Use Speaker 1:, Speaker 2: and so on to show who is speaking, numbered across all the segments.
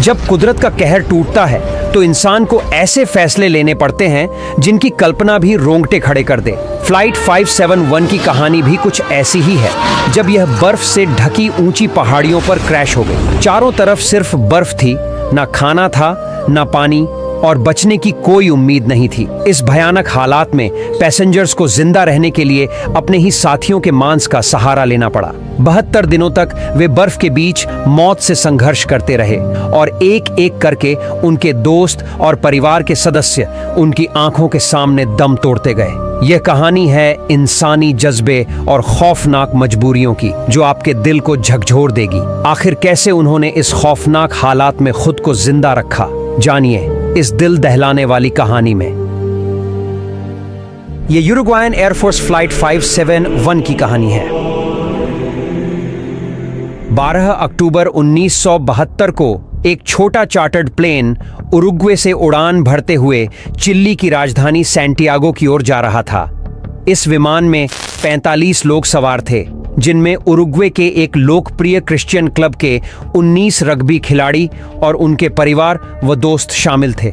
Speaker 1: जब कुदरत का कहर टूटता है तो इंसान को ऐसे फैसले लेने पड़ते हैं जिनकी कल्पना भी रोंगटे खड़े कर दे। फ्लाइट 571 की कहानी भी कुछ ऐसी ही है, जब यह बर्फ से ढकी ऊंची पहाड़ियों पर क्रैश हो गई। चारों तरफ सिर्फ बर्फ थी, ना खाना था, ना पानी, और बचने की कोई उम्मीद नहीं थी। इस भयानक हालात में पैसेंजर्स को जिंदा रहने के लिए अपने ही साथियों के मांस का सहारा लेना पड़ा। 72 दिनों तक वे बर्फ के बीच मौत से संघर्ष करते रहे और एक एक करके उनके दोस्त और परिवार के सदस्य उनकी आंखों के सामने दम तोड़ते गए। यह कहानी है इंसानी जज्बे और खौफनाक मजबूरियों की, जो आपके दिल को झकझोर देगी। आखिर कैसे उन्होंने इस खौफनाक हालात में खुद को जिंदा रखा, जानिए इस दिल दहलाने वाली कहानी में। यह यूरुग्वायन एयरफोर्स फ्लाइट 571 की कहानी है। 12 अक्टूबर 1972 को एक छोटा चार्टर्ड प्लेन उरुग्वे से उड़ान भरते हुए चिली की राजधानी सैंटियागो की ओर जा रहा था। इस विमान में 45 लोग सवार थे, जिनमें उरुग्वे के एक लोकप्रिय क्रिश्चियन क्लब के 19 रग्बी खिलाड़ी और उनके परिवार व दोस्त शामिल थे।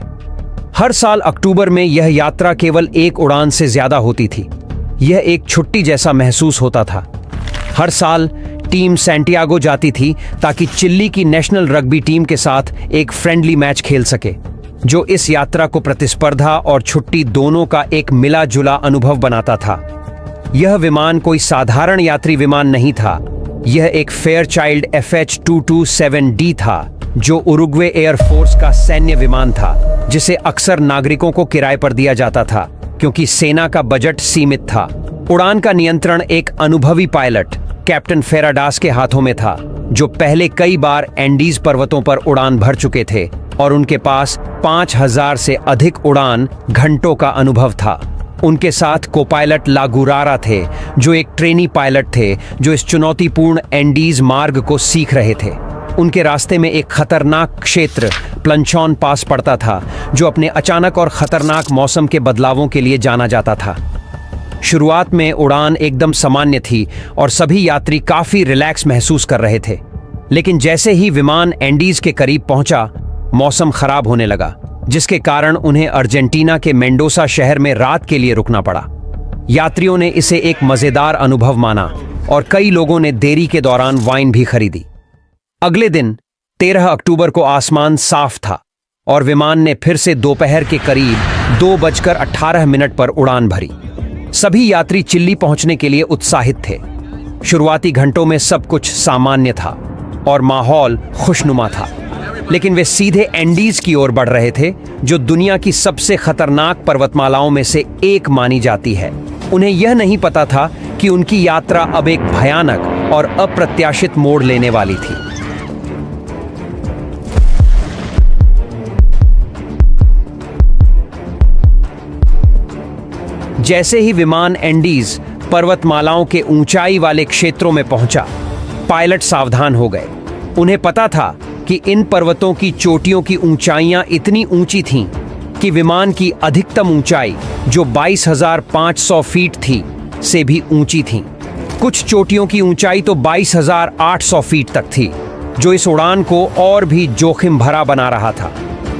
Speaker 1: हर साल अक्टूबर में यह यात्रा केवल एक उड़ान से ज्यादा होती थी। यह एक छुट्टी जैसा महसूस होता था। हर साल टीम सैंटियागो जाती थी ताकि चिली की नेशनल रग्बी टीम के साथ एक फ्रेंडली मैच खेल सके, जो इस यात्रा को प्रतिस्पर्धा और छुट्टी दोनों का एक मिला जुला अनुभव बनाता था। यह विमान कोई साधारण यात्री विमान नहीं था। यह एक फेयरचाइल्ड FH-227D था, जो उरुग्वे एयरफोर्स का सैन्य विमान था, जिसे अक्सर नागरिकों को किराए पर दिया जाता था क्योंकि सेना का बजट सीमित था। उड़ान का नियंत्रण एक अनुभवी पायलट कैप्टन फेराडास के हाथों में था, जो पहले कई बार एंडीज पर्वतों पर उड़ान भर चुके थे और उनके पास 5000 से अधिक उड़ान घंटों का अनुभव था। उनके साथ को-पायलट लागुरारा थे, जो एक ट्रेनी पायलट थे जो इस चुनौतीपूर्ण एंडीज मार्ग को सीख रहे थे। उनके रास्ते में एक खतरनाक क्षेत्र प्लंचॉन पास पड़ता था, जो अपने अचानक और खतरनाक मौसम के बदलावों के लिए जाना जाता था। शुरुआत में उड़ान एकदम सामान्य थी और सभी यात्री काफी रिलैक्स महसूस कर रहे थे, लेकिन जैसे ही विमान एंडीज के करीब पहुंचा, मौसम खराब होने लगा, जिसके कारण उन्हें अर्जेंटीना के मेंडोसा शहर में रात के लिए रुकना पड़ा। यात्रियों ने इसे एक मजेदार अनुभव माना और कई लोगों ने देरी के दौरान वाइन भी खरीदी। अगले दिन 13 अक्टूबर को आसमान साफ था और विमान ने फिर से दोपहर के करीब 2:18 पर उड़ान भरी। सभी यात्री चिल्ली पहुंचने के लिए उत्साहित थे। शुरुआती घंटों में सब कुछ सामान्य था और माहौल खुशनुमा था, लेकिन वे सीधे एंडीज की ओर बढ़ रहे थे, जो दुनिया की सबसे खतरनाक पर्वतमालाओं में से एक मानी जाती है। उन्हें यह नहीं पता था कि उनकी यात्रा अब एक भयानक और अप्रत्याशित मोड़ लेने वाली थी। जैसे ही विमान एंडीज पर्वतमालाओं के ऊंचाई वाले क्षेत्रों में पहुंचा, पायलट सावधान हो गए। उन्हें पता था कि इन पर्वतों की चोटियों की ऊंचाइयां इतनी ऊंची थीं कि विमान की अधिकतम ऊंचाई, जो 22,500 फीट थी, से भी ऊंची थी। कुछ चोटियों की ऊंचाई तो 22,800 फीट तक थी, जो इस उड़ान को और भी जोखिम भरा बना रहा था।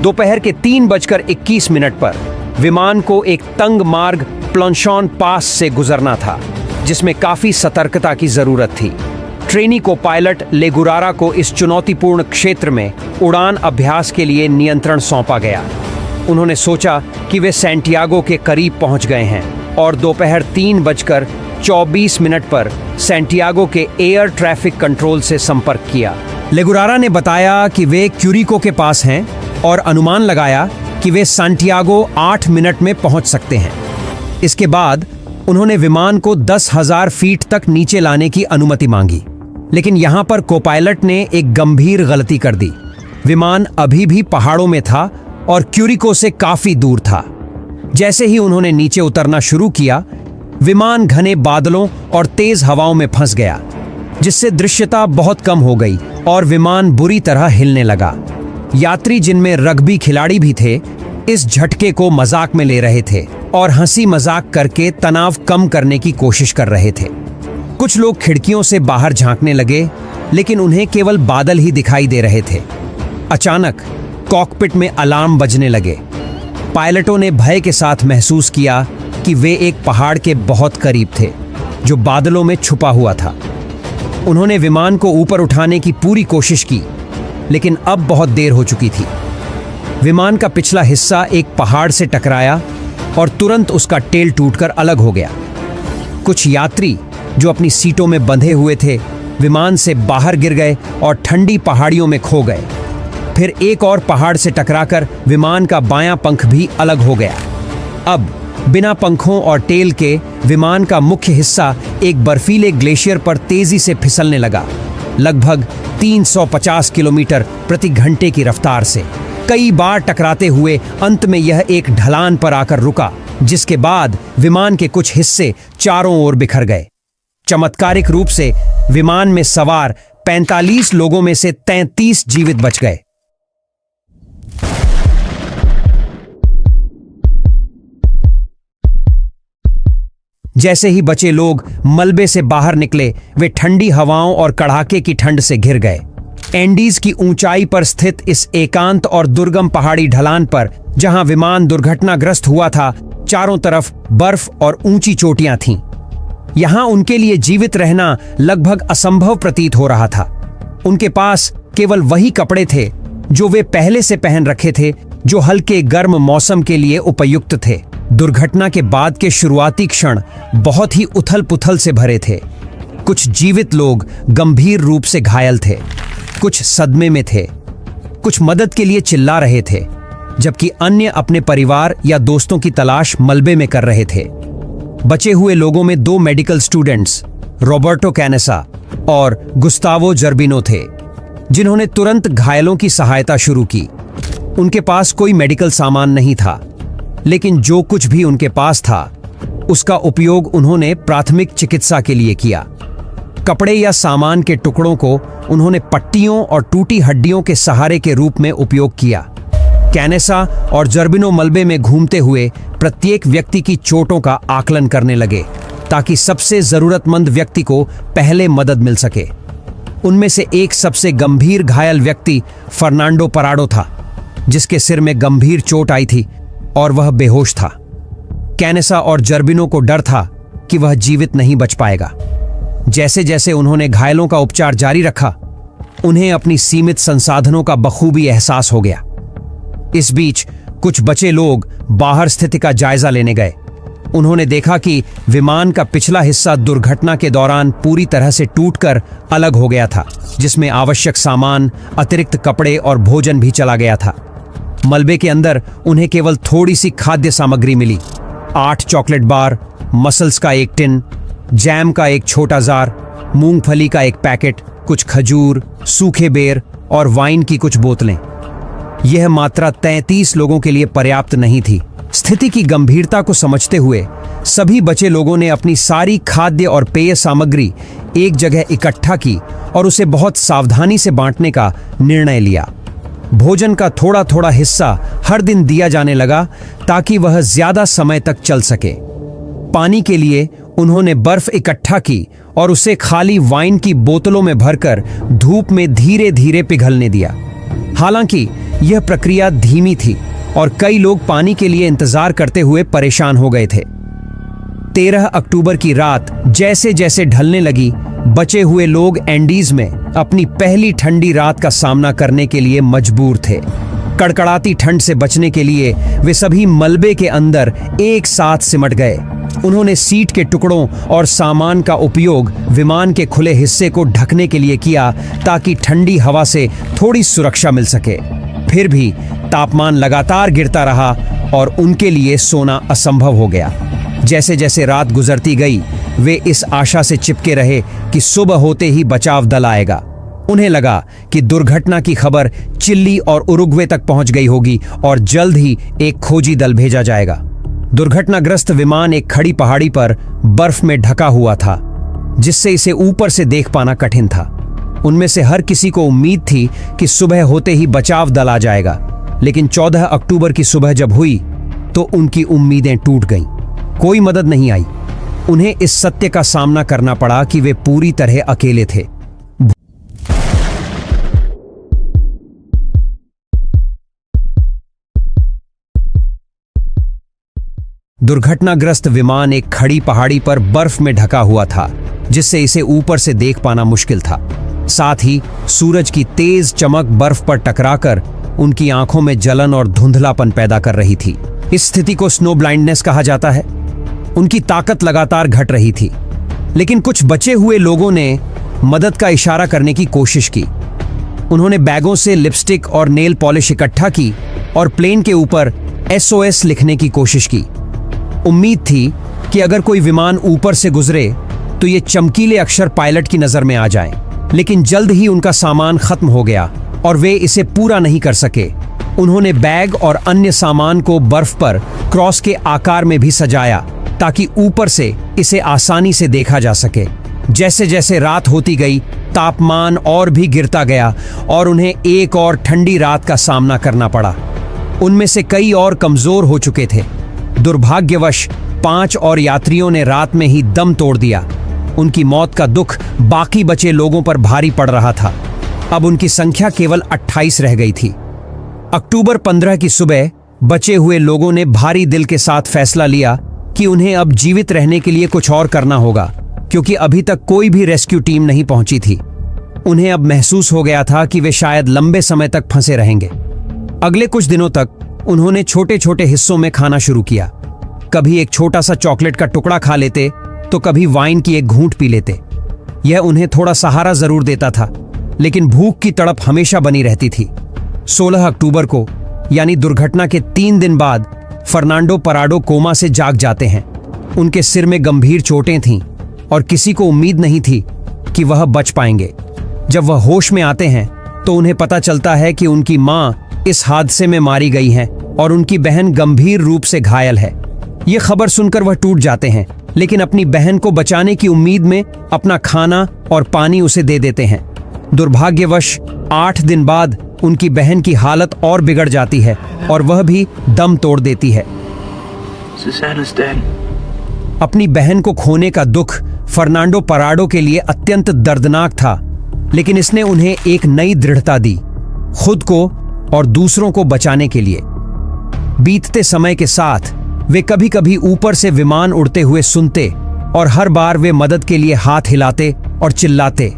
Speaker 1: दोपहर के 3:21 पर विमान को एक तंग मार्ग प्लंचॉन पास से गुजरना था, जिसमें काफी सतर्कता की जरूरत थी। ट्रेनी को पायलट लेगुरारा को इस चुनौतीपूर्ण क्षेत्र में उड़ान अभ्यास के लिए नियंत्रण सौंपा गया। उन्होंने सोचा कि वे सैंटियागो के करीब पहुंच गए हैं और दोपहर 3:24 पर सैंटियागो के एयर ट्रैफिक कंट्रोल से संपर्क किया। लेगुरारा ने बताया कि वे क्यूरिको के पास हैं और अनुमान लगाया कि वे सैंटियागो 8 मिनट में पहुंच सकते हैं। इसके बाद उन्होंने विमान को 10,000 फीट तक नीचे लाने की अनुमति मांगी, लेकिन यहां पर को-पायलट ने एक गंभीर गलती कर दी। विमान अभी भी पहाड़ों में था और क्यूरिको से काफी दूर था। जैसे ही उन्होंने नीचे उतरना शुरू किया, विमान घने बादलों और तेज हवाओं में फंस गया, जिससे दृश्यता बहुत कम हो गई और विमान बुरी तरह हिलने लगा। यात्री, जिनमें रग्बी खिलाड़ी भी थे, इस झटके को मजाक में ले रहे थे और हंसी मजाक करके तनाव कम करने की कोशिश कर रहे थे। कुछ लोग खिड़कियों से बाहर झांकने लगे, लेकिन उन्हें केवल बादल ही दिखाई दे रहे थे। अचानक कॉकपिट में अलार्म बजने लगे। पायलटों ने भय के साथ महसूस किया कि वे एक पहाड़ के बहुत करीब थे जो बादलों में छुपा हुआ था। उन्होंने विमान को ऊपर उठाने की पूरी कोशिश की, लेकिन अब बहुत देर हो चुकी थी। विमान का पिछला हिस्सा एक पहाड़ से टकराया और तुरंत उसका टेल टूटकर अलग हो गया। कुछ यात्री जो अपनी सीटों में बंधे हुए थे विमान से बाहर गिर गए और ठंडी पहाड़ियों में खो गए। फिर एक और पहाड़ से टकराकर विमान का बायां पंख भी अलग हो गया। अब बिना पंखों और टेल के विमान का मुख्य हिस्सा एक बर्फीले ग्लेशियर पर तेजी से फिसलने लगा, लगभग 350 किलोमीटर प्रति घंटे की रफ्तार से। कई बार टकराते हुए अंत में यह एक ढलान पर आकर रुका, जिसके बाद विमान के कुछ हिस्से चारों ओर बिखर गए। चमत्कारिक रूप से विमान में सवार 45 लोगों में से 33 जीवित बच गए। जैसे ही बचे लोग मलबे से बाहर निकले, वे ठंडी हवाओं और कड़ाके की ठंड से घिर गए। एंडीज की ऊंचाई पर स्थित इस एकांत और दुर्गम पहाड़ी ढलान पर जहां विमान दुर्घटनाग्रस्त हुआ था, चारों तरफ बर्फ और ऊंची चोटियां थीं। यहां उनके लिए जीवित रहना लगभग असंभव प्रतीत हो रहा था। उनके पास केवल वही कपड़े थे जो वे पहले से पहन रखे थे, जो हल्के गर्म मौसम के लिए उपयुक्त थे। दुर्घटना के बाद के शुरुआती क्षण बहुत ही उथल-पुथल से भरे थे। कुछ जीवित लोग गंभीर रूप से घायल थे, कुछ सदमे में थे, कुछ मदद के लिए चिल्ला रहे थे, जबकि अन्य अपने परिवार या दोस्तों की तलाश मलबे में कर रहे थे। बचे हुए लोगों में 2 मेडिकल स्टूडेंट्स, रॉबर्टो कैनेसा और गुस्तावो जर्बिनो थे, जिन्होंने तुरंत घायलों की सहायता शुरू की। उनके पास कोई मेडिकल सामान नहीं था, लेकिन जो कुछ भी उनके पास था उसका उपयोग उन्होंने प्राथमिक चिकित्सा के लिए किया। कपड़े या सामान के टुकड़ों को उन्होंने पट्टियों और टूटी हड्डियों के सहारे के रूप में उपयोग किया। कैनेसा और जर्बिनो मलबे में घूमते हुए प्रत्येक व्यक्ति की चोटों का आकलन करने लगे, ताकि सबसे जरूरतमंद व्यक्ति को पहले मदद मिल सके। उनमें से एक सबसे गंभीर घायल व्यक्ति फर्नांडो पराडो था, जिसके सिर में गंभीर चोट आई थी और वह बेहोश था। कैनेसा और जर्बिनो को डर था कि वह जीवित नहीं बच पाएगा। जैसे जैसे उन्होंने घायलों का उपचार जारी रखा, उन्हें अपनी सीमित संसाधनों का बखूबी एहसास हो गया। इस बीच कुछ बचे लोग बाहर स्थिति का जायजा लेने गए। उन्होंने देखा कि विमान का पिछला हिस्सा दुर्घटना के दौरान पूरी तरह से टूटकर अलग हो गया था, जिसमें आवश्यक सामान, अतिरिक्त कपड़े और भोजन भी चला गया था। मलबे के अंदर उन्हें केवल थोड़ी सी खाद्य सामग्री मिली। 8 चॉकलेट बार, मसल्स का एक टिन, जैम का एक छोटा जार, मूंगफली का एक पैकेट, कुछ खजूर, सूखे बेर और वाइन की कुछ बोतलें। यह मात्रा 33 लोगों के लिए पर्याप्त नहीं थी। स्थिति की गंभीरता को समझते हुए सभी बचे लोगों ने अपनी सारी खाद्य और पेय सामग्री एक जगह इकट्ठा की और उसे बहुत सावधानी से बांटने का निर्णय लिया। भोजन का थोड़ा थोड़ा हिस्सा हर दिन दिया जाने लगा, ताकि वह ज्यादा समय तक चल सके। पानी के लिए उन्होंने बर्फ इकट्ठा की और उसे खाली वाइन की बोतलों में भरकर धूप में धीरे धीरे पिघलने दिया। हालांकि यह प्रक्रिया धीमी थी और कई लोग पानी के लिए इंतजार करते हुए परेशान हो गए थे। 13 अक्टूबर की रात जैसे जैसे ढलने लगी, बचे हुए लोग एंडीज में अपनी पहली ठंडी रात का सामना करने के लिए मजबूर थे। कड़कड़ाती ठंड से बचने के लिए वे सभी मलबे के अंदर एक साथ सिमट गए। उन्होंने सीट के टुकड़ों और सामान का उपयोग विमान के खुले हिस्से को ढकने के लिए किया, ताकि ठंडी हवा से थोड़ी सुरक्षा मिल सके। फिर भी तापमान लगातार गिरता रहा और उनके लिए सोना असंभव हो गया। जैसे जैसे रात गुजरती गई, वे इस आशा से चिपके रहे कि सुबह होते ही बचाव दल आएगा। उन्हें लगा कि दुर्घटना की खबर चिली और उरुग्वे तक पहुंच गई होगी और जल्द ही एक खोजी दल भेजा जाएगा। दुर्घटनाग्रस्त विमान एक खड़ी पहाड़ी पर बर्फ में ढका हुआ था, जिससे इसे ऊपर से देख पाना कठिन था। उनमें से हर किसी को उम्मीद थी कि सुबह होते ही बचाव दल आ जाएगा, लेकिन 14 अक्टूबर की सुबह जब हुई तो उनकी उम्मीदें टूट गईं। कोई मदद नहीं आई। उन्हें इस सत्य का सामना करना पड़ा कि वे पूरी तरह अकेले थे। दुर्घटनाग्रस्त विमान एक खड़ी पहाड़ी पर बर्फ में ढका हुआ था, जिससे इसे ऊपर से देख पाना मुश्किल था। साथ ही सूरज की तेज चमक बर्फ पर टकराकर उनकी आंखों में जलन और धुंधलापन पैदा कर रही थी। इस स्थिति को स्नो ब्लाइंडनेस कहा जाता है। उनकी ताकत लगातार घट रही थी, लेकिन कुछ बचे हुए लोगों ने मदद का इशारा करने की कोशिश की। उन्होंने बैगों से लिपस्टिक और नेल पॉलिश इकट्ठा की और प्लेन के ऊपर SOS लिखने की कोशिश की। उम्मीद थी कि अगर कोई विमान ऊपर से गुजरे तो ये चमकीले अक्षर पायलट की नजर में आ जाएं। लेकिन जल्द ही उनका सामान खत्म हो गया और वे इसे पूरा नहीं कर सके। उन्होंने बैग और अन्य सामान को बर्फ पर क्रॉस के आकार में भी सजाया ताकि ऊपर से इसे आसानी से देखा जा सके। जैसे जैसे रात होती गई, तापमान और भी गिरता गया और उन्हें एक और ठंडी रात का सामना करना पड़ा। उनमें से कई और कमजोर हो चुके थे। दुर्भाग्यवश 5 और यात्रियों ने रात में ही दम तोड़ दिया। उनकी मौत का दुख बाकी बचे लोगों पर भारी पड़ रहा था। अब उनकी संख्या केवल 28 रह गई थी। अक्टूबर 15 की सुबह बचे हुए लोगों ने भारी दिल के साथ फैसला लिया कि उन्हें अब जीवित रहने के लिए कुछ और करना होगा, क्योंकि अभी तक कोई भी रेस्क्यू टीम नहीं पहुंची थी। उन्हें अब महसूस हो गया था कि वे शायद लंबे समय तक फंसे रहेंगे। अगले कुछ दिनों तक उन्होंने छोटे छोटे हिस्सों में खाना शुरू किया। कभी एक छोटा सा चॉकलेट का टुकड़ा खा लेते तो कभी वाइन की एक घूंट पी लेते। यह उन्हें थोड़ा सहारा जरूर देता था, लेकिन भूख की तड़प हमेशा बनी रहती थी। 16 अक्टूबर को, यानी दुर्घटना के 3 दिन बाद, फर्नांडो पराडो कोमा से जाग जाते हैं। उनके सिर में गंभीर चोटें थीं और किसी को उम्मीद नहीं थी कि वह बच पाएंगे। जब वह होश में आते हैं तो उन्हें पता चलता है कि उनकी मां इस हादसे में मारी गई हैं और उनकी बहन गंभीर रूप से घायल है। यह खबर सुनकर वह टूट जाते हैं, लेकिन अपनी बहन को बचाने की उम्मीद में अपना खाना और पानी उसे दे देते हैं। दुर्भाग्यवश 8 दिन बाद उनकी बहन की हालत और बिगड़ जाती है और वह भी दम तोड़ देती है। अपनी बहन को खोने का दुख फर्नांडो पराडो के लिए अत्यंत दर्दनाक था, लेकिन इसने उन्हें एक नई दृढ़ता दी, खुद को और दूसरों को बचाने के लिए। बीतते समय के साथ वे कभी कभी ऊपर से विमान उड़ते हुए सुनते और हर बार वे मदद के लिए हाथ हिलाते और चिल्लाते,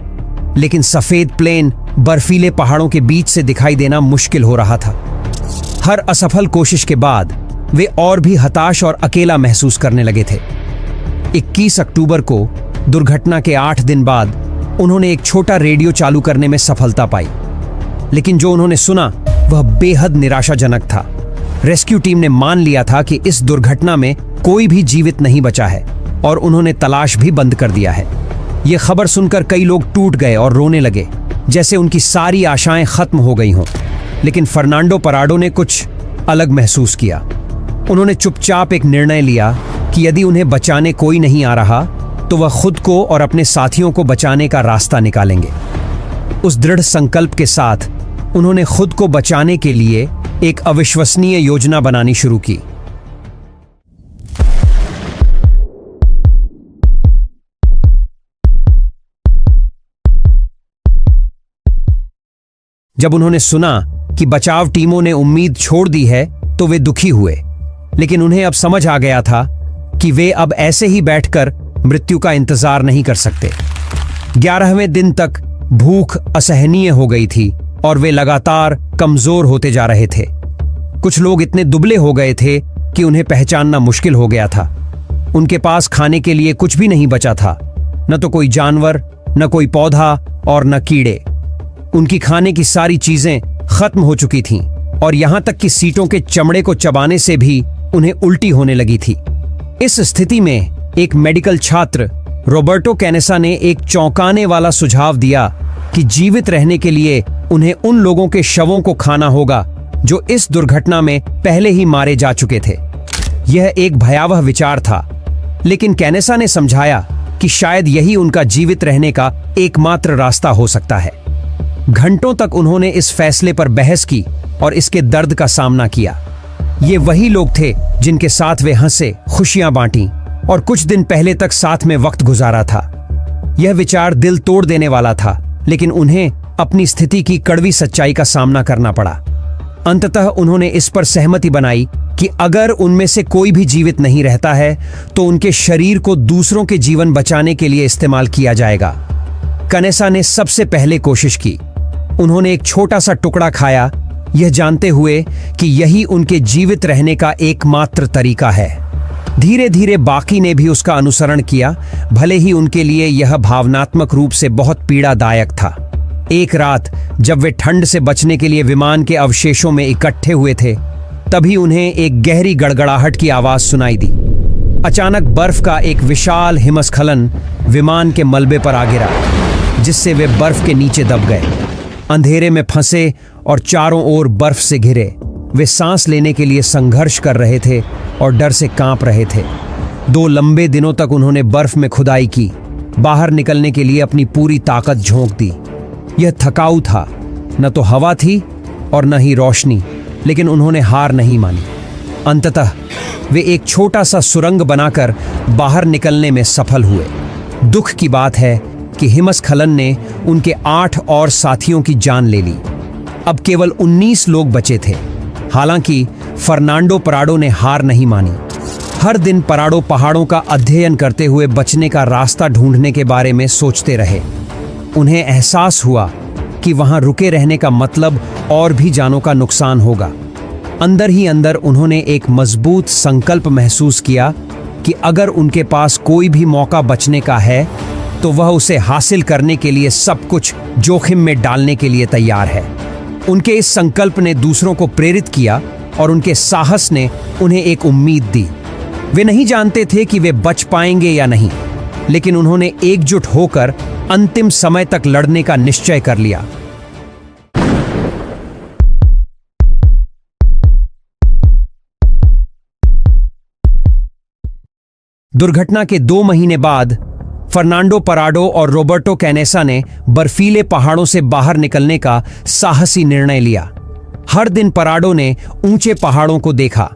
Speaker 1: लेकिन सफेद प्लेन बर्फीले पहाड़ों के बीच से दिखाई देना मुश्किल हो रहा था। हर असफल कोशिश के बाद वे और भी हताश और अकेला महसूस करने लगे थे। 21 अक्टूबर को, दुर्घटना के 8 दिन बाद, उन्होंने एक छोटा रेडियो चालू करने में सफलता पाई, लेकिन जो उन्होंने सुना वह बेहद निराशाजनक था। रेस्क्यू टीम ने मान लिया था कि इस दुर्घटना में कोई भी जीवित नहीं बचा है और उन्होंने तलाश भी बंद कर दिया है। यह खबर सुनकर कई लोग टूट गए और रोने लगे, जैसे उनकी सारी आशाएं खत्म हो गई हों। लेकिन फर्नांडो पराडो ने कुछ अलग महसूस किया। उन्होंने चुपचाप एक निर्णय लिया कि यदि उन्हें बचाने कोई नहीं आ रहा तो वह खुद को और अपने साथियों को बचाने का रास्ता निकालेंगे। उस दृढ़ संकल्प के साथ उन्होंने खुद को बचाने के लिए एक अविश्वसनीय योजना बनानी शुरू की। जब उन्होंने सुना कि बचाव टीमों ने उम्मीद छोड़ दी है तो वे दुखी हुए, लेकिन उन्हें अब समझ आ गया था कि वे अब ऐसे ही बैठकर मृत्यु का इंतजार नहीं कर सकते। 11वें दिन तक भूख असहनीय हो गई थी और वे लगातार कमजोर होते जा रहे थे। कुछ लोग इतने दुबले हो गए थे कि उन्हें पहचानना मुश्किल हो गया था। उनके पास खाने के लिए कुछ भी नहीं बचा था, न तो कोई जानवर, न कोई पौधा और न कीड़े। उनकी खाने की सारी चीजें खत्म हो चुकी थीं और यहां तक कि सीटों के चमड़े को चबाने से भी उन्हें उल्टी होने लगी थी। इस स्थिति में एक मेडिकल छात्र रॉबर्टो कैनेसा ने एक चौंकाने वाला सुझाव दिया कि जीवित रहने के लिए उन्हें उन लोगों के शवों को खाना होगा जो इस दुर्घटना में पहले ही मारे जा चुके थे। यह एक भयावह विचार था, लेकिन कैनेसा ने समझाया कि शायद यही उनका जीवित रहने का एकमात्र रास्ता हो सकता है। घंटों तक उन्होंने इस फैसले पर बहस की और इसके दर्द का सामना किया। ये वही लोग थे जिनके साथ वे हंसे, खुशियां बांटी और कुछ दिन पहले तक साथ में वक्त गुजारा था। यह विचार दिल तोड़ देने वाला था, लेकिन उन्हें अपनी स्थिति की कड़वी सच्चाई का सामना करना पड़ा। अंततः उन्होंने इस पर सहमति बनाई कि अगर उनमें से कोई भी जीवित नहीं रहता है तो उनके शरीर को दूसरों के जीवन बचाने के लिए इस्तेमाल किया जाएगा। कनेसा ने सबसे पहले कोशिश की। उन्होंने एक छोटा सा टुकड़ा खाया, यह जानते हुए कि यही उनके जीवित रहने का एकमात्र तरीका है। धीरे धीरे बाकी ने भी उसका अनुसरण किया, भले ही उनके लिए यह भावनात्मक रूप से बहुत पीड़ादायक था। एक रात जब वे ठंड से बचने के लिए विमान के अवशेषों में इकट्ठे हुए थे, तभी उन्हें एक गहरी गड़गड़ाहट की आवाज सुनाई दी। अचानक बर्फ का एक विशाल हिमस्खलन विमान के मलबे पर आ गिरा, जिससे वे बर्फ के नीचे दब गए। अंधेरे में फंसे और चारों ओर बर्फ से घिरे, वे सांस लेने के लिए संघर्ष कर रहे थे और डर से कांप रहे थे। 2 लंबे दिनों तक उन्होंने बर्फ में खुदाई की, बाहर निकलने के लिए अपनी पूरी ताकत झोंक दी। यह थकाऊ था, न तो हवा थी और न ही रोशनी, लेकिन उन्होंने हार नहीं मानी। अंततः वे एक छोटा सा सुरंग बनाकर बाहर निकलने में सफल हुए। दुख की बात है कि हिमस्खलन ने उनके 8 और साथियों की जान ले ली। अब केवल 19 लोग बचे थे। हालांकि फर्नांडो पराडो ने हार नहीं मानी। हर दिन पराडो पहाड़ों का अध्ययन करते हुए बचने का रास्ता ढूंढने के बारे में सोचते रहे। उन्हें एहसास हुआ कि वहां रुके रहने का मतलब और भी जानों का नुकसान होगा। अंदर ही अंदर उन्होंने एक मजबूत संकल्प महसूस किया कि अगर उनके पास कोई भी मौका बचने का है तो वह उसे हासिल करने के लिए सब कुछ जोखिम में डालने के लिए तैयार है। उनके इस संकल्प ने दूसरों को प्रेरित किया और उनके साहस ने उन्हें एक उम्मीद दी। वे नहीं जानते थे कि वे बच पाएंगे या नहीं, लेकिन उन्होंने एकजुट होकर अंतिम समय तक लड़ने का निश्चय कर लिया। दुर्घटना के 2 महीने बाद फर्नांडो पराडो और रॉबर्टो कैनेसा ने बर्फीले पहाड़ों से बाहर निकलने का साहसी निर्णय लिया। हर दिन पराडो ने ऊंचे पहाड़ों को देखा,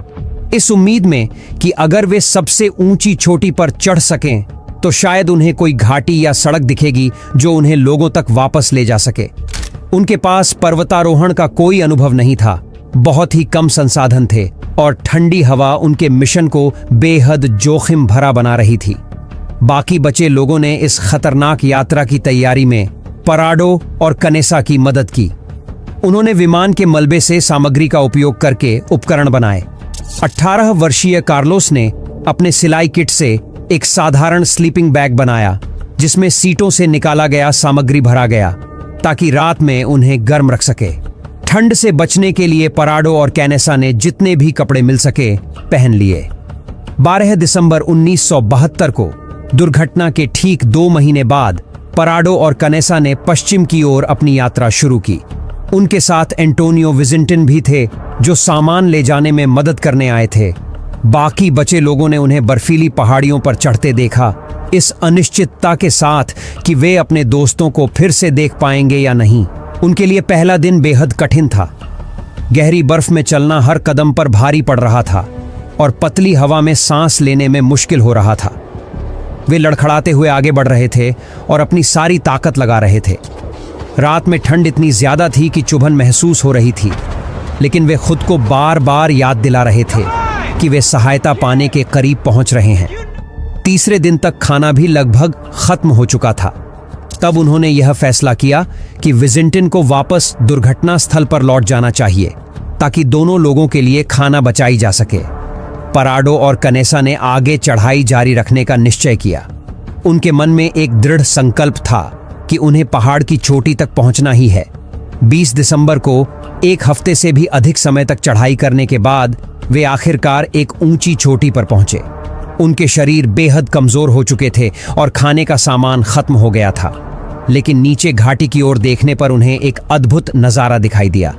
Speaker 1: इस उम्मीद में कि अगर वे सबसे ऊंची चोटी पर चढ़ सकें तो शायद उन्हें कोई घाटी या सड़क दिखेगी जो उन्हें लोगों तक वापस ले जा सके। उनके पास पर्वतारोहण का कोई अनुभव नहीं था, बहुत ही कम संसाधन थे और ठंडी हवा उनके मिशन को बेहद जोखिम भरा बना रही थी। बाकी बचे लोगों ने इस खतरनाक यात्रा की तैयारी में पराडो और कनेसा की मदद की। उन्होंने विमान के मलबे से सामग्री का उपयोग करके उपकरण बनाए। 18 वर्षीय कार्लोस ने अपने सिलाई किट से एक साधारण स्लीपिंग बैग बनाया, जिसमें सीटों से निकाला गया सामग्री भरा गया ताकि रात में उन्हें गर्म रख सके। ठंड से बचने के लिए पराडो और कैनेसा ने जितने भी कपड़े मिल सके पहन लिए। 12 दिसंबर 1972 को दुर्घटना के ठीक 2 महीने बाद पराडो और कनेसा ने पश्चिम की ओर अपनी यात्रा शुरू की। उनके साथ एंटोनियो विजिंटन भी थे, जो सामान ले जाने में मदद करने आए थे। बाकी बचे लोगों ने उन्हें बर्फीली पहाड़ियों पर चढ़ते देखा, इस अनिश्चितता के साथ कि वे अपने दोस्तों को फिर से देख पाएंगे या नहीं। उनके लिए पहला दिन बेहद कठिन था। गहरी बर्फ में चलना हर कदम पर भारी पड़ रहा था और पतली हवा में सांस लेने में मुश्किल हो रहा था। वे लड़खड़ाते हुए आगे बढ़ रहे थे और अपनी सारी ताकत लगा रहे थे। रात में ठंड इतनी ज्यादा थी कि चुभन महसूस हो रही थी, लेकिन वे खुद को बार बार याद दिला रहे थे कि वे सहायता पाने के करीब पहुंच रहे हैं। तीसरे दिन तक खाना भी लगभग खत्म हो चुका था। तब उन्होंने यह फैसला किया कि विजिंटन को वापस दुर्घटना स्थल पर लौट जाना चाहिए ताकि दोनों लोगों के लिए खाना बचाई जा सके। पराडो और कनेसा ने आगे चढ़ाई जारी रखने का निश्चय किया। उनके मन में एक दृढ़ संकल्प था कि उन्हें पहाड़ की चोटी तक पहुंचना ही है। 20 दिसंबर को 1 हफ्ते से भी अधिक समय तक चढ़ाई करने के बाद वे आखिरकार एक ऊंची चोटी पर पहुंचे। उनके शरीर बेहद कमजोर हो चुके थे और खाने का सामान खत्म हो गया था, लेकिन नीचे घाटी की ओर देखने पर उन्हें एक अद्भुत नजारा दिखाई दिया।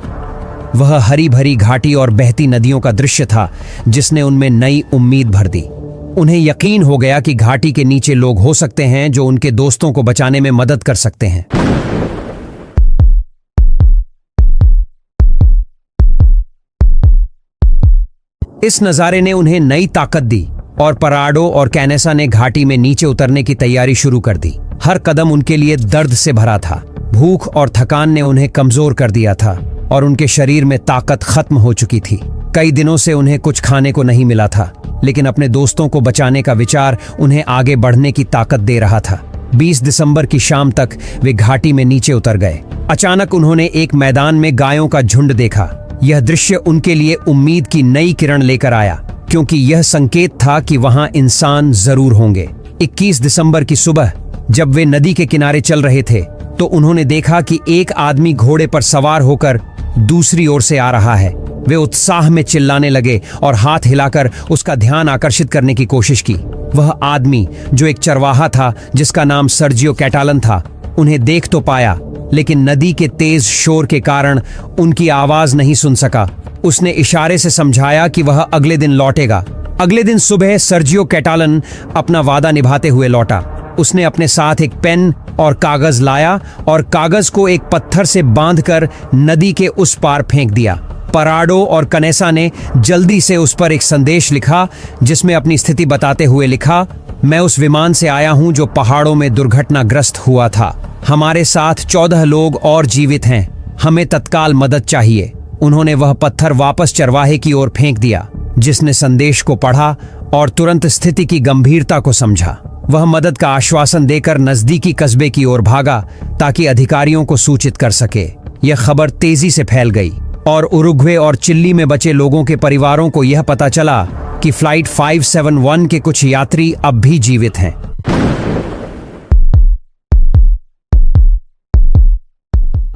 Speaker 1: वह हरी भरी घाटी और बहती नदियों का दृश्य था जिसने उनमें नई उम्मीद भर दी। उन्हें यकीन हो गया कि घाटी के नीचे लोग हो सकते हैं जो उनके दोस्तों को बचाने में मदद कर सकते हैं। इस नजारे ने उन्हें नई ताकत दी और पराडो और कैनेसा ने घाटी में नीचे उतरने की तैयारी शुरू कर दी। हर कदम उनके लिए दर्द से भरा था। भूख और थकान ने उन्हें कमजोर कर दिया था और उनके शरीर में ताकत खत्म हो चुकी थी। कई दिनों से उन्हें कुछ खाने को नहीं मिला था, लेकिन अपने दोस्तों को बचाने का विचार उन्हें आगे बढ़ने की ताकत दे रहा था। 20 दिसंबर की शाम तक वे घाटी में नीचे उतर गए। अचानक उन्होंने एक मैदान में गायों का झुंड देखा। यह दृश्य उनके लिए उम्मीद की नई किरण लेकर आया, क्योंकि यह संकेत था कि वहां इंसान जरूर होंगे। 21 दिसंबर की सुबह जब वे नदी के किनारे चल रहे थे तो उन्होंने देखा कि एक आदमी घोड़े पर सवार होकर दूसरी ओर से आ रहा है। वे उत्साह में चिल्लाने लगे और हाथ हिलाकर उसका ध्यान आकर्षित करने की कोशिश की। वह आदमी, जो एक चरवाहा था जिसका नाम सर्जियो कैटालन था, उन्हें देख तो पाया, लेकिन नदी के तेज शोर के कारण उनकी आवाज नहीं सुन सका। उसने इशारे से समझाया कि वह अगले दिन लौटेगा। अगले दिन सुबह सर्जियो कैटालन अपना वादा निभाते हुए लौटा। उसने अपने साथ एक पेन और कागज लाया और कागज को एक पत्थर से बांधकर नदी के उस पार फेंक दिया। पराडो और कनेसा ने जल्दी से उस पर एक संदेश लिखा, जिसमें अपनी स्थिति बताते हुए लिखा, मैं उस विमान से आया हूं जो पहाड़ों में दुर्घटनाग्रस्त हुआ था। हमारे साथ 14 लोग और जीवित हैं। हमें तत्काल मदद चाहिए। उन्होंने वह पत्थर वापस चरवाहे की ओर फेंक दिया, जिसने संदेश को पढ़ा और तुरंत स्थिति की गंभीरता को समझा। वह मदद का आश्वासन देकर नजदीकी कस्बे की ओर भागा ताकि अधिकारियों को सूचित कर सके। यह खबर तेजी से फैल गई और उरुग्वे और चिली में बचे लोगों के परिवारों को यह पता चला कि फ्लाइट 571 के कुछ यात्री अब भी जीवित हैं।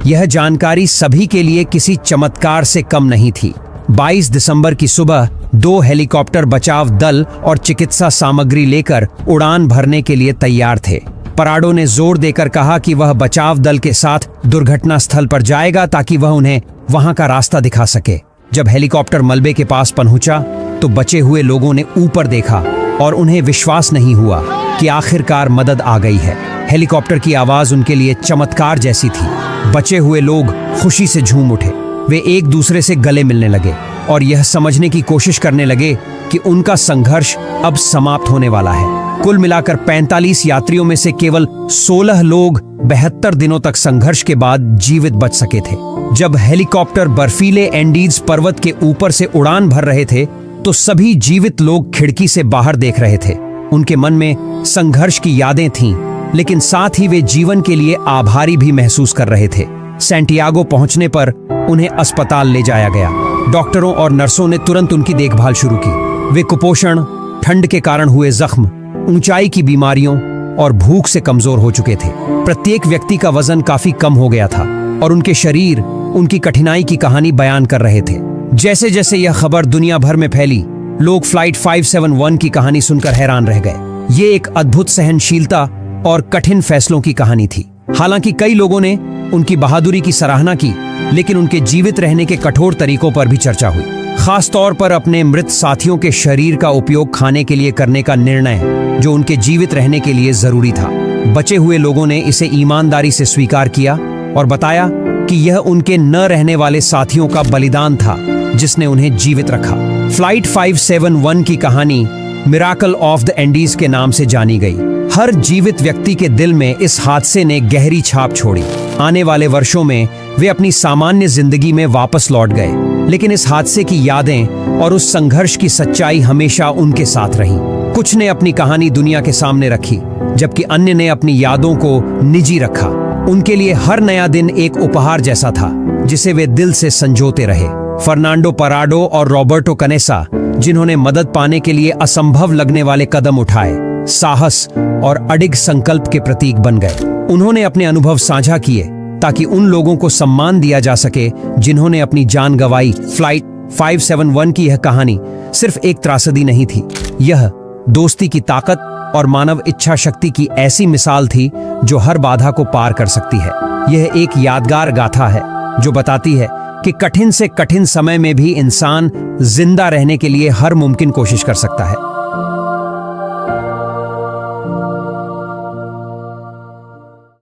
Speaker 1: यह जानकारी सभी के लिए किसी चमत्कार से कम नहीं थी। 22 दिसंबर की सुबह 2 हेलीकॉप्टर बचाव दल और चिकित्सा सामग्री लेकर उड़ान भरने के लिए तैयार थे। पराडो ने जोर देकर कहा कि वह बचाव दल के साथ दुर्घटना स्थल पर जाएगा ताकि वह उन्हें वहां का रास्ता दिखा सके। जब हेलीकॉप्टर मलबे के पास पहुंचा तो बचे हुए लोगों ने ऊपर देखा और उन्हें विश्वास नहीं हुआ कि आखिरकार मदद आ गई है। हेलीकॉप्टर की आवाज उनके लिए चमत्कार जैसी थी। बचे हुए लोग खुशी से झूम उठे। वे एक दूसरे से गले मिलने लगे और यह समझने की कोशिश करने लगे कि उनका संघर्ष अब समाप्त होने वाला है। कुल मिलाकर 45 यात्रियों में से केवल 16 लोग 72 दिनों तक संघर्ष के बाद जीवित बच सके थे। जब हेलीकॉप्टर बर्फीले एंडीज पर्वत के ऊपर से उड़ान भर रहे थे तो सभी जीवित लोग खिड़की से बाहर देख रहे थे। उनके मन में संघर्ष की यादें थीं, लेकिन साथ ही वे जीवन के लिए आभारी भी महसूस कर रहे थे। सैंटियागो पहुंचने पर उन्हें अस्पताल ले जाया गया। डॉक्टरों और नर्सों ने तुरंत उनकी देखभाल शुरू की। वे कुपोषण, ठंड के कारण हुए जख्म, ऊंचाई की बीमारियों और भूख से कमजोर हो चुके थे। प्रत्येक व्यक्ति का वजन काफी कम हो गया था और उनके शरीर उनकी कठिनाई की कहानी बयान कर रहे थे। जैसे जैसे यह खबर दुनिया भर में फैली, लोग फ्लाइट 571 की कहानी सुनकर हैरान रह गए। ये एक अद्भुत सहनशीलता और कठिन फैसलों की कहानी थी। हालांकि कई लोगों ने उनकी बहादुरी की सराहना की, लेकिन उनके जीवित रहने के कठोर तरीकों पर भी चर्चा हुई। खास तौर पर अपने मृत साथियों के शरीर का उपयोग खाने के लिए करने का निर्णय, जो उनके जीवित रहने के लिए जरूरी था। बचे हुए लोगों ने इसे ईमानदारी से स्वीकार किया और बताया कि यह उनके न रहने वाले साथियों का बलिदान था जिसने उन्हें जीवित रखा। फ्लाइट 571 की कहानी मिराकल ऑफ द एंडीज के नाम से जानी गई। हर जीवित व्यक्ति के दिल में इस हादसे ने गहरी छाप छोड़ी। आने वाले वर्षों में वे अपनी सामान्य जिंदगी में वापस लौट गए, लेकिन इस हादसे की यादें और उस संघर्ष की सच्चाई हमेशा उनके साथ रही। कुछ ने अपनी कहानी दुनिया के सामने रखी, जबकि अन्य ने अपनी यादों को निजी रखा। उनके लिए हर नया दिन एक उपहार जैसा था, जिसे वे दिल से संजोते रहे। फर्नांडो पराडो और रॉबर्टो कनेसा, जिन्होंने मदद पाने के लिए असंभव लगने वाले कदम उठाए, साहस और अडिग संकल्प के प्रतीक बन गए। उन्होंने अपने अनुभव साझा किए ताकि उन लोगों को सम्मान दिया जा सके जिन्होंने अपनी जान गंवाई। फ्लाइट 571 की यह कहानी सिर्फ एक त्रासदी नहीं थी, यह दोस्ती की ताकत और मानव इच्छा शक्ति की ऐसी मिसाल थी जो हर बाधा को पार कर सकती है। यह एक यादगार गाथा है जो बताती है कि कठिन से कठिन समय में भी इंसान जिंदा रहने के लिए हर मुमकिन कोशिश कर सकता है।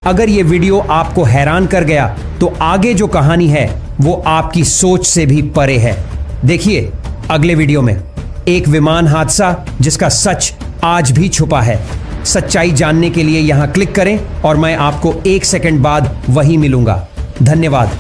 Speaker 1: अगर ये वीडियो आपको हैरान कर गया तो आगे जो कहानी है वो आपकी सोच से भी परे है। देखिए अगले वीडियो में एक विमान हादसा जिसका सच आज भी छुपा है। सच्चाई जानने के लिए यहां क्लिक करें और मैं आपको 1 सेकंड बाद वहीं मिलूंगा। धन्यवाद।